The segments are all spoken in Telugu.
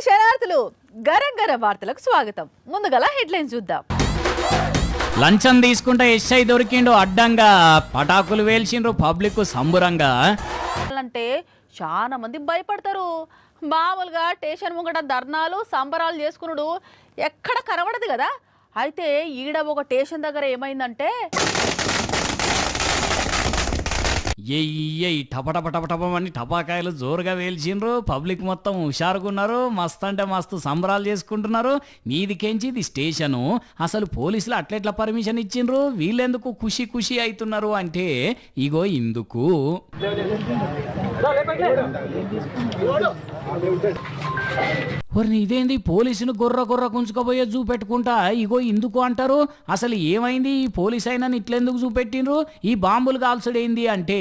శరణార్థులు గరం గరం వార్తలకు స్వాగతం. ముందుగల హెడ్లైన్స్ చూద్దాం. లంచం తీసుకుంటే ఎస్ఐ దొరికిండు అడ్డంగా, పటాకులు వేల్చిండ్రు పబ్లిక్ సంబురంగా. అంటే చాలా మంది భయపడతారు. మామూలుగా స్టేషన్ ముంగట ధర్నాలు సంబరాలు చేసుకున్నాడు ఎక్కడ కనబడదు కదా. అయితే ఈడ ఒక స్టేషన్ దగ్గర ఏమైందంటే టపటపటపటపని టపాకాయలు జోరుగా వేల్చిండ్రు. పబ్లిక్ మొత్తం హుషారుగున్నారు. మస్తు అంటే మస్తు సంబరాలు చేసుకుంటున్నారు. మీదికెంచి ఇది స్టేషను. అసలు పోలీసులు అట్లెట్లా పర్మిషన్ ఇచ్చిండ్రు? వీళ్ళెందుకు ఖుషి ఖుషి అవుతున్నారు అంటే ఇగో ఇందుకు. ఒరిని ఇదేంది పోలీసును గొర్ర కుంచుకోబోయే చూపెట్టుకుంటా ఇగో ఇందుకు అంటారు. అసలు ఏమైంది? ఈ పోలీస్ అయినా ఇట్లెందుకు చూపెట్టిండ్రు? ఈ బాంబులు కాల్చుడేంది అంటే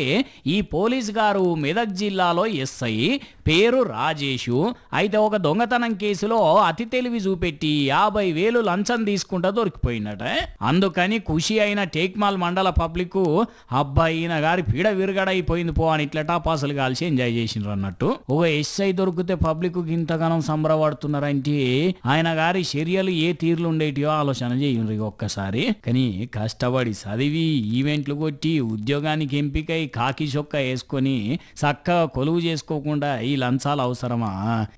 ఈ పోలీస్ గారు మెదక్ జిల్లాలో ఎస్ఐ, పేరు రాజేషు. అయితే ఒక దొంగతనం కేసులో అతి తెలివి చూపెట్టి 50,000 లంచం తీసుకుంటా దొరికిపోయినట. అందుకని ఖుషి అయిన టేక్మాల్ మండల పబ్లిక్ అబ్బాయిన గారి పీడ విరగడైపోయింది పో అని ఇట్లా టాపాసులు కాల్చి ఎంజాయ్ చేసిండ్రు అన్నట్టు. ఒక ఎస్ఐ దొరికితే పబ్లిక్ ఇంతగానం సంబరపడుతున్నారంటే ఆయన గారి చర్యలు ఏ తీరులు ఉండేటియో ఆలోచన చేయండి ఒక్కసారి. కానీ కష్టపడి చదివి ఈవెంట్లు కొట్టి ఉద్యోగానికి ఎంపికై కాకి చొక్క వేసుకొని చక్కగా కొలువు చేసుకోకుండా ఈ లంచాలు అవసరమా?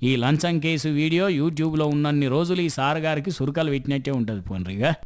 ఈ లంచం కేసు వీడియో యూట్యూబ్ లో ఉన్నన్ని రోజులు ఈ సార్ గారికి సురకలు పెట్టినట్టే ఉంటది పోన్రిగా.